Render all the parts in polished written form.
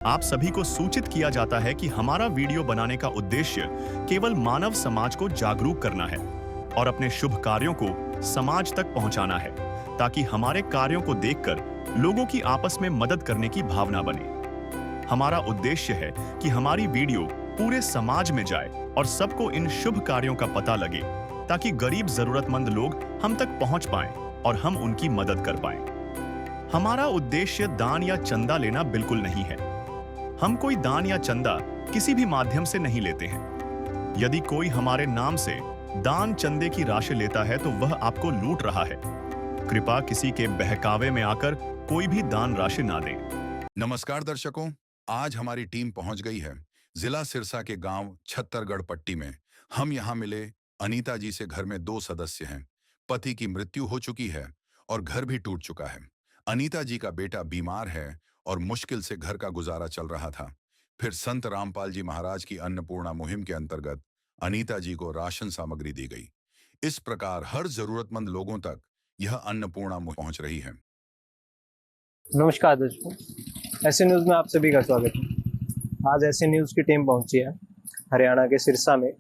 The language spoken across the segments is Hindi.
आप सभी को सूचित किया जाता है कि हमारा वीडियो बनाने का उद्देश्य केवल मानव समाज को जागरूक करना है और अपने शुभ कार्यों को समाज तक पहुंचाना है, ताकि हमारे कार्यों को देखकर लोगों की आपस में मदद करने की भावना बने। हमारा उद्देश्य है कि हमारी वीडियो पूरे समाज में जाए और सबको इन शुभ कार्यों का पता लगे, ताकि गरीब जरूरतमंद लोग हम तक पहुंच पाएं और हम उनकी मदद कर पाएं। हमारा उद्देश्य दान या चंदा लेना बिल्कुल नहीं है। हम कोई दान या चंदा किसी भी माध्यम से नहीं लेते हैं। यदि कोई हमारे नाम से दान चंदे की राशि लेता है तो वह आपको लूट रहा है। कृपया किसी के बहकावे में आकर कोई भी दान राशि ना दें। नमस्कार दर्शकों, आज हमारी टीम पहुंच गई है जिला सिरसा के गांव छत्तरगढ़ पट्टी में। हम यहां मिले अनीता जी से। घर में 2 सदस्य हैं। पति की मृत्यु हो चुकी है और घर भी टूट चुका है। अनीता जी का बेटा बीमार है और मुश्किल से घर का गुजारा चल रहा था। फिर संत रामपाल जी महाराज की अन्नपूर्णा मुहिम के अंतर्गत अनीता जी को राशन सामग्री दी गई। इस प्रकार हर जरूरतमंद लोगों तक यह अन्नपूर्णा मुहिम पहुंच रही है। नमस्कार दोस्तों, ऐसे न्यूज़ में आप सभी का स्वागत है। आज ऐसे न्यूज़ की टीम पहुंची है हरियाणा के सिरसा में,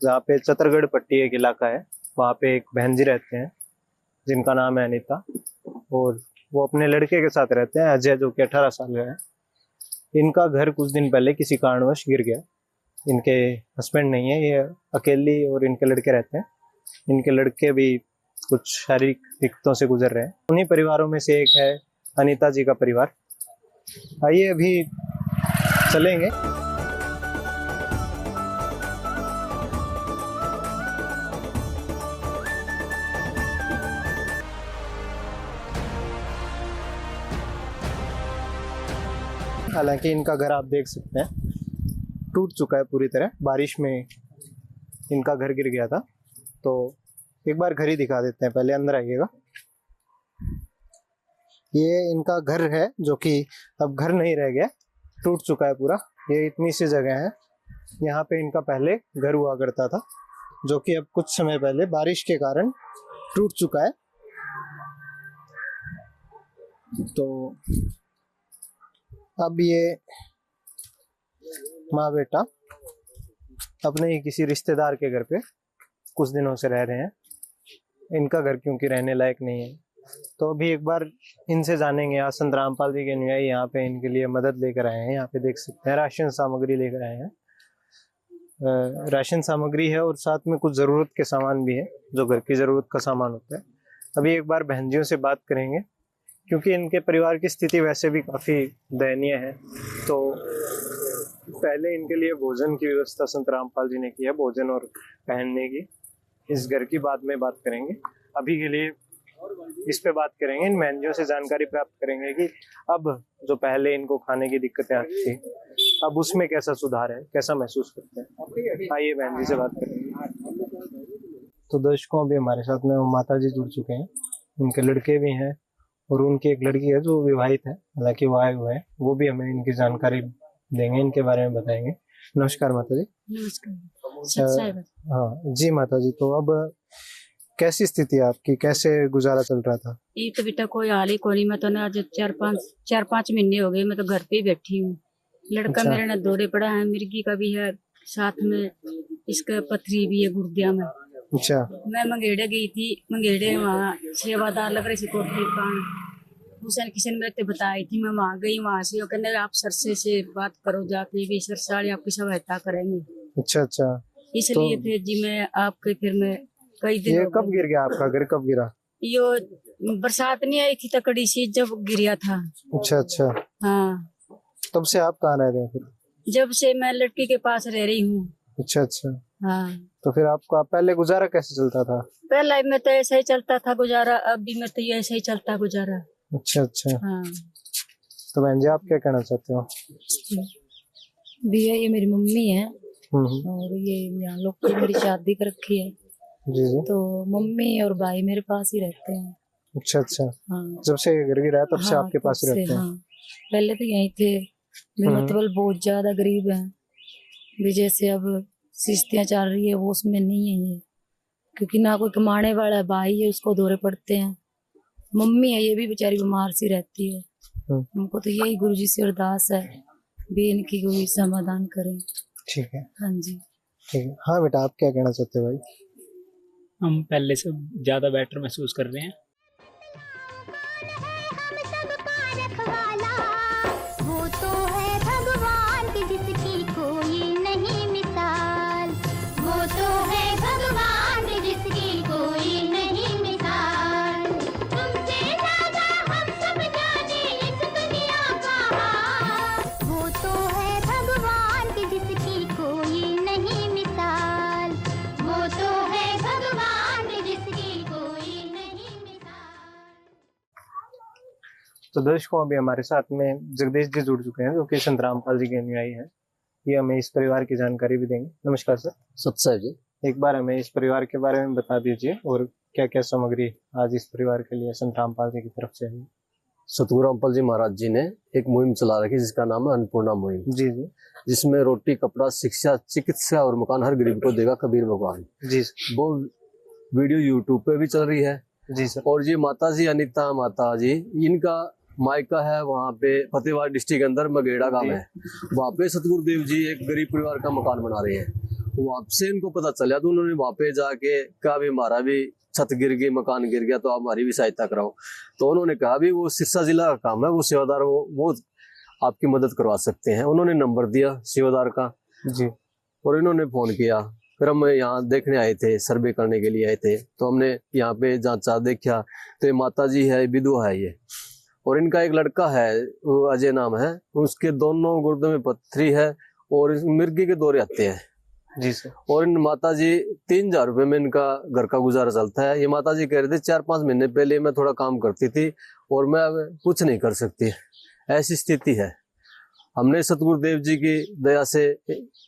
जहाँ पे छत्तरगढ़ पट्टी एक इलाका है। वहाँ पे एक बहन जी रहते हैं जिनका नाम है अनीता, और वो अपने लड़के के साथ रहते हैं अजय, जो कि 18 साल का है। इनका घर कुछ दिन पहले किसी कारणवश गिर गया। इनके हस्बैंड नहीं है, ये अकेली और इनके लड़के रहते हैं। इनके लड़के भी कुछ शारीरिक दिक्कतों से गुजर रहे हैं। उन्हीं परिवारों में से एक है अनीता जी का परिवार। आइए अभी चलेंगे। हालांकि इनका घर आप देख सकते हैं टूट चुका है पूरी तरह। बारिश में इनका घर गिर गया था। तो एक बार घर ही दिखा देते हैं, पहले अंदर आइएगा। ये इनका घर है, जो कि अब घर नहीं रह गया, टूट चुका है पूरा। ये इतनी सी जगह है, यहाँ पे इनका पहले घर हुआ करता था, जो कि अब कुछ समय पहले बारिश के कारण टूट चुका है। तो अब ये माँ बेटा अपने ही किसी रिश्तेदार के घर पे कुछ दिनों से रह रहे हैं। इनका घर क्योंकि रहने लायक नहीं है, तो अभी एक बार इनसे जानेंगे। आज संत रामपाल जी के अनुयायी यहाँ पे इनके लिए मदद लेकर आए हैं। यहाँ पे देख सकते हैं राशन सामग्री लेकर आए हैं। राशन सामग्री है और साथ में कुछ जरूरत के सामान भी है, जो घर की जरूरत का सामान होता है। अभी एक बार बहनजियों से बात करेंगे, क्योंकि इनके परिवार की स्थिति वैसे भी काफी दयनीय है। तो पहले इनके लिए भोजन की व्यवस्था संत रामपाल जी ने की है, भोजन और पहनने की। इस घर की बाद में बात करेंगे। अभी के लिए इस पे बात करेंगे। इन बहनजियों से जानकारी प्राप्त करेंगे कि अब जो पहले इनको खाने की दिक्कतें आती थी, अब उसमें कैसा सुधार है, कैसा महसूस करते हैं। आइए बहन जी से बात करेंगे। तो दर्शकों, अभी हमारे साथ में माता जी जुड़ चुके हैं। उनके लड़के भी हैं और उनकी एक लड़की है जो विवाहित है, हालांकि वो आए हुए हैं। वो भी हमें इनकी जानकारी देंगे, इनके बारे में बताएंगे। नमस्कार माता जी। नमस्कार। हाँ जी माता जी, तो अब कैसी स्थिति है आपकी, कैसे गुजारा चल रहा था? ये तो बेटा कोई हाल ही कोनी। मैं तो ना आज 4-5 महीने हो गए, मैं तो घर पे ही बैठी हूँ। लड़का अच्छा। मेरा ना दौरे पड़ा है, मिर्गी का भी है, साथ में इसका पथरी भी है गुर्दिया में। अच्छा। मैं मंगेड़े गई थी, मंगेड़े वहाँ सेवादार लग रहे थे कोठरी पान। हुसैन किसी ने मेरे को बताई थी, मैं वहाँ गई। वहाँ से वो कहने आप सरसे से बात करो जाके, भी सरसाड़ी आपकी सहायता करेंगे। अच्छा अच्छा। इसलिए फिर जी मैं आपके फिर मैं कई दिन। ये कब गिर गया आपका घर, कब गिरा? यो बरसात नहीं आई थी तकड़ी सी, जब गिरा था। अच्छा अच्छा। हाँ, तब से आप कहाँ रह रहे हो फिर? जब से मैं लड़की के पास रह रही हूँ। अच्छा अच्छा। हाँ, तो फिर आपका पहले गुजारा कैसे चलता था? पहले में तो ऐसे ही चलता था गुजारा, अब भी में तो ये ऐसे ही चलता गुजारा। अच्छा अच्छा। हाँ। तो बहन जी, आप क्या कहना चाहते हो? भैया ये मेरी मम्मी है हम्म। और ये यहाँ लोग की मेरी शादी कर रखी है। जी जी। तो मम्मी और भाई मेरे पास ही रहते हैं। अच्छा अच्छा। हाँ, जब से घर गिरा है तब से हाँ, आपके पास ही तब से, रहते हैं? हाँ। पहले तो यहीं थे भी, मतलब बहुत ज्यादा गरीब है भी। जैसे अब किस्तियाँ चल रही है वो उसमें नहीं है ये, क्योंकि ना कोई कमाने वाला भाई है, उसको दौरे पड़ते हैं। मम्मी है, ये भी बेचारी बीमार सी रहती है। हमको तो यही गुरु जी से अरदास है भी इनकी कोई समाधान करें। ठीक है, हाँ जी। ठीक है। हाँ बेटा, आप क्या कहना चाहते हो भाई? हम पहले से ज़्यादा बेटर महसूस कर रहे हैं। वो तो है भगवान की जिसकी कोई नहीं मिसाल, वो तो है भगवान की जिसकी कोई नहीं मिसाल। तुमसे ज्यादा हम सब जाने इस दुनिया का हाल, वो तो है भगवान की जिसकी कोई नहीं मिसाल, वो तो है भगवान की जिसकी कोई नहीं मिसाल। तो दर्शकों, अभी हमारे साथ में जगदीश जी जुड़ चुके हैं जो कि संत रामपाल जी के अनुयायी हैं। ये हमें इस परिवार की जानकारी भी देंगे। नमस्कार सर। सत्संग जी। एक बार हमें इस परिवार के बारे में बता दीजिए और क्या क्या सामग्री आज इस परिवार के लिए संत रामपाल जी की तरफ से है। सतगुरु रामपाल जी महाराज जी ने एक मुहिम चला रखी जिसका नाम है अन्नपूर्णा मुहिम, जी जी जिसमें रोटी, कपड़ा, शिक्षा, चिकित्सा और मकान हर गरीब को देगा कबीर भगवान। जी वो वीडियो यूट्यूब पे भी चल रही है। जी सर। और ये माता जी अनीता माता जी, इनका मायका है वहाँ पे फतेहबाद डिस्ट्रिक्ट के अंदर मगेड़ा गांव है। वहाँ पे सतगुरु देव जी एक गरीब परिवार का मकान बना रहे हैं। वहाँ से इनको पता चला तो उन्होंने वहाँ पे जाके कहा भी हमारा भी छत गिर गई, मकान गिर गया, तो आप हमारी भी सहायता कराओ। तो उन्होंने कहा भी वो सिरसा जिला का काम है, वो सेवादार वो आपकी मदद करवा सकते हैं। उन्होंने नंबर दिया सेवादार का जी। और इन्होंने फोन किया। फिर हम यहाँ देखने आए थे, सर्वे करने के लिए आए थे। तो हमने यहाँ पे जांचा, देखा तो ये माता जी है, विधवा है ये, और इनका एक लड़का है, वो अजय नाम है, उसके दोनों गुर्दे में पत्थरी है और मिर्गी के दौरे आते हैं। जी सर। और इन माता जी 3000 रुपये में इनका घर का गुजारा चलता है। ये माता जी कह रहे थे 4-5 महीने पहले मैं थोड़ा काम करती थी और मैं अब कुछ नहीं कर सकती, ऐसी स्थिति है। हमने सतगुरुदेव जी की दया से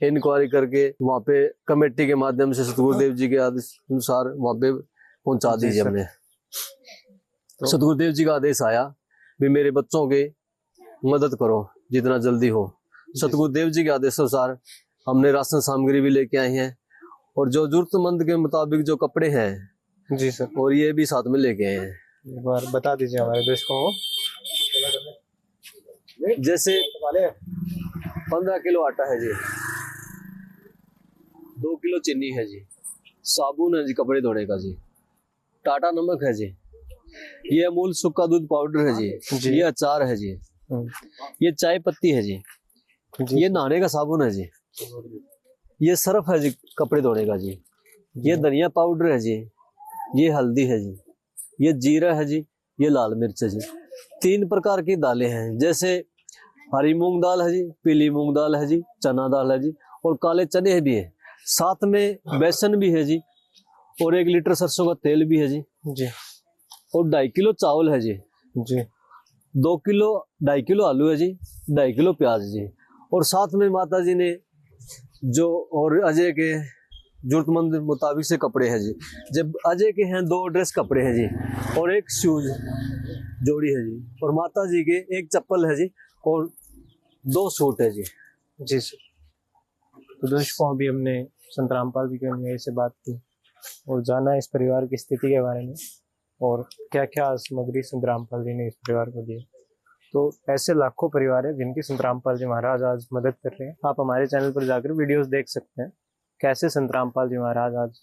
इंक्वायरी करके वहाँ पे कमेटी के माध्यम से सतगुरुदेव जी के आदेश अनुसार वहाँ पे पहुँचा दीजिए हमने। सतगुरुदेव जी का आदेश आया भी मेरे बच्चों की मदद करो जितना जल्दी हो। सतगुरुदेव जी के आदेश अनुसार हमने राशन सामग्री भी लेके आए हैं और जो जरूरतमंद के मुताबिक जो कपड़े हैं जी सर, और ये भी साथ में लेके आए हैं। एक बार बता दीजिए हमारे दर्शकों को। जैसे 15 किलो आटा है जी, 2 किलो चीनी है जी, साबुन है जी कपड़े धोने का जी, टाटा नमक है जी, ये अमूल सूखा दूध पाउडर है जी, ये अचार है जी, ये चाय पत्ती है जी, ये नहाने का साबुन है जी, ये सर्फ है जी कपड़े धोने का जी, ये धनिया पाउडर है जी, ये हल्दी है जी, ये जीरा है जी, ये लाल मिर्च है जी। 3 प्रकार की दालें हैं, जैसे हरी मूंग दाल है जी, पीली मूंग दाल है जी, चना दाल है जी, और काले चने भी है। साथ में बेसन भी है जी, और 1 लीटर सरसों का तेल भी है जी, और 2.5 किलो चावल है जी, 2.5 किलो आलू है जी, 2.5 किलो प्याज जी। और साथ में माता जी ने जो और अजय के जरूरतमंद मुताबिक से कपड़े हैं जी। जब अजय के हैं 2 ड्रेस कपड़े हैं जी, और 1 शूज जोड़ी है जी, और माता जी के 1 चप्पल है जी, और 2 सूट है जी। जी सर। तो दर्शकों, अभी हमने संत रामपाल जी के अनुयायी से बात की और जाना इस परिवार की स्थिति के बारे में और क्या क्या सामग्री संत रामपाल जी ने इस परिवार को दी। तो ऐसे लाखों परिवार हैं जिनकी संत रामपाल जी महाराज आज मदद कर रहे हैं। आप हमारे चैनल पर जाकर वीडियोस देख सकते हैं कैसे संत रामपाल जी महाराज आज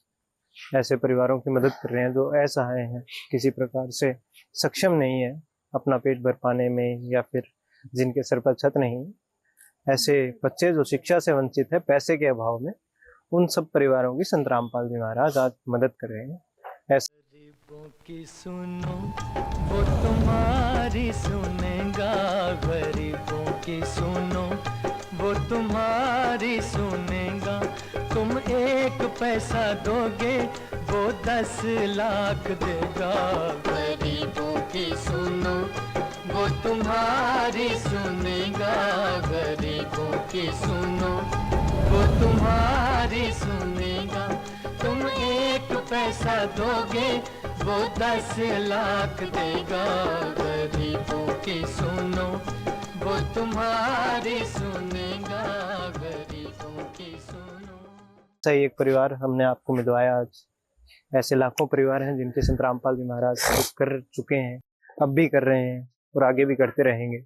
ऐसे परिवारों की मदद कर रहे हैं जो असहाय हैं, किसी प्रकार से सक्षम नहीं है अपना पेट भर पाने में, या फिर जिनके सर पर छत नहीं है। ऐसे बच्चे जो शिक्षा से वंचित है, पैसे के अभाव में, उन सब परिवारों की संत रामपाल जी महाराज आज मदद कर रहे हैं। गरीबों की सुनो वो तुम्हारी सुनेगा, गरीबों की सुनो वो तुम्हारी सुनेगा। तुम 1 पैसा दोगे वो 10 लाख देगा। गरीबों की सुनो वो तुम्हारी सुनेगा, गरीबों की सुनो वो तुम्हारी सुनेगा। तुम 1 पैसा दोगे वो 10 लाख देगा। गरीबों की सुनो वो तुम्हारी सुनेगा, गरीबों की सुनो। सही एक परिवार हमने आपको मिलवाया आज। ऐसे लाखों परिवार हैं जिनके संत रामपाल जी महाराज कर चुके हैं, अब भी कर रहे हैं और आगे भी करते रहेंगे।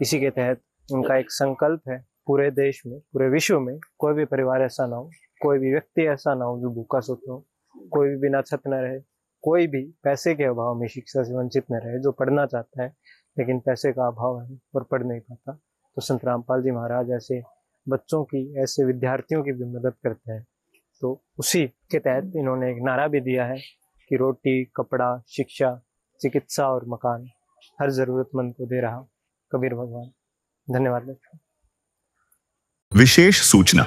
इसी के तहत उनका एक संकल्प है, पूरे देश में, पूरे विश्व में कोई भी परिवार ऐसा ना हो, कोई भी व्यक्ति ऐसा ना हो जो भूखा सोता हो, कोई भी बिना छत न रहे, कोई भी पैसे के अभाव में शिक्षा से वंचित न रहे, जो पढ़ना चाहता है लेकिन पैसे का अभाव है और पढ़ नहीं पाता। तो संत रामपाल जी महाराज ऐसे बच्चों की, ऐसे विद्यार्थियों की भी मदद करते हैं। तो उसी के तहत इन्होंने एक नारा भी दिया है कि रोटी, कपड़ा, शिक्षा, चिकित्सा और मकान हर जरूरतमंद को दे रहा कबीर भगवान। धन्यवाद। विशेष सूचना।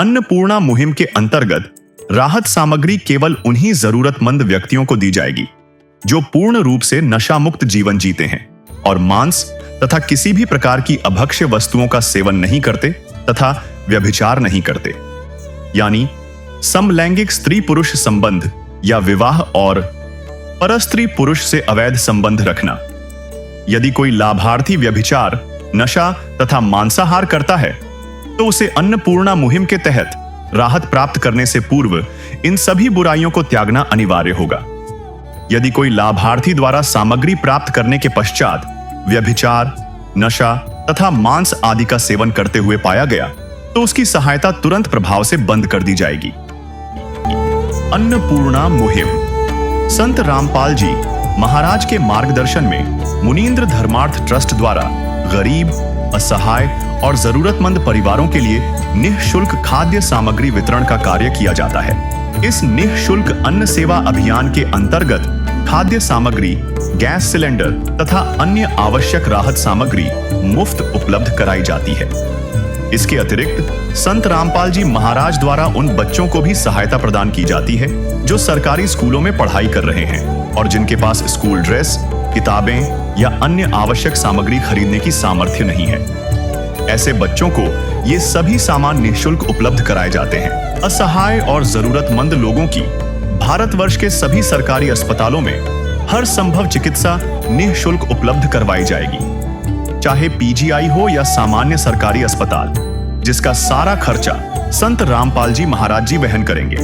अन्नपूर्णा मुहिम के अंतर्गत राहत सामग्री केवल उन्हीं जरूरतमंद व्यक्तियों को दी जाएगी जो पूर्ण रूप से नशा मुक्त जीवन जीते हैं और मांस तथा किसी भी प्रकार की अभक्ष्य वस्तुओं का सेवन नहीं करते तथा व्यभिचार नहीं करते, यानी समलैंगिक स्त्री पुरुष संबंध या विवाह और परस्त्री पुरुष से अवैध संबंध रखना। यदि कोई लाभार्थी व्यभिचार, नशा तथा मांसाहार करता है तो उसे अन्नपूर्णा मुहिम के तहत राहत प्राप्त करने से पूर्व इन सभी बुराइयों को त्यागना अनिवार्य होगा। यदि कोई लाभार्थी द्वारा सामग्री प्राप्त करने के पश्चात व्यभिचार, नशा तथा मांस आदि का सेवन करते हुए पाया गया तो उसकी सहायता तुरंत प्रभाव से बंद कर दी जाएगी। अन्नपूर्णा मुहिम संत रामपाल जी महाराज के मार्गदर्शन में मुनींद्र धर्मार्थ ट्रस्ट द्वारा गरीब, असहाय और जरूरतमंद परिवारों के लिए निःशुल्क खाद्य सामग्री वितरण का कार्य किया जाता है। इस निःशुल्क अन्न सेवा अभियान के अंतर्गत खाद्य सामग्री, गैस सिलेंडर तथा अन्य आवश्यक राहत सामग्री मुफ्त उपलब्ध कराई जाती है। इसके अतिरिक्त संत रामपाल जी महाराज द्वारा उन बच्चों को भी सहायता प्रदान की जाती है जो सरकारी स्कूलों में पढ़ाई कर रहे हैं और जिनके पास स्कूल ड्रेस, किताबें या अन्य आवश्यक सामग्री खरीदने की सामर्थ्य नहीं है। ऐसे बच्चों को ये सभी सामान निःशुल्क उपलब्ध कराए जाते हैं। असहाय और जरूरतमंद लोगों की भारतवर्ष के सभी सरकारी अस्पतालों में हर संभव चिकित्सा निःशुल्क उपलब्ध करवाई जाएगी, चाहे पीजीआई हो या सामान्य सरकारी अस्पताल, जिसका सारा खर्चा संत रामपाल जी महाराज जी वहन करेंगे।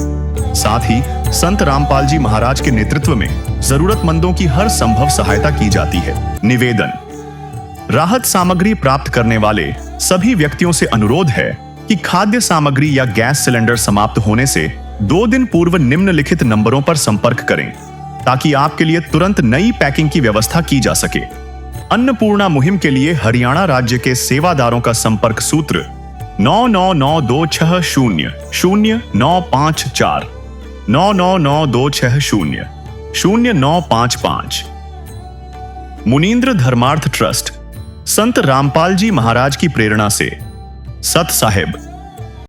साथ ही संत रामपाल जी महाराज के नेतृत्व में जरूरतमंदों की हर संभव सहायता की जाती है। निवेदन। राहत सामग्री प्राप्त करने वाले सभी व्यक्तियों से अनुरोध है कि खाद्य सामग्री या गैस सिलेंडर समाप्त होने से 2 दिन पूर्व निम्नलिखित नंबरों पर संपर्क करें ताकि आपके लिए तुरंत नई पैकिंग की व्यवस्था की जा सके। अन्नपूर्णा मुहिम के लिए हरियाणा राज्य के सेवादारों का संपर्क सूत्र 9992600954 9992600955। मुनींद्र धर्मार्थ ट्रस्ट संत रामपाल जी महाराज की प्रेरणा से सत साहिब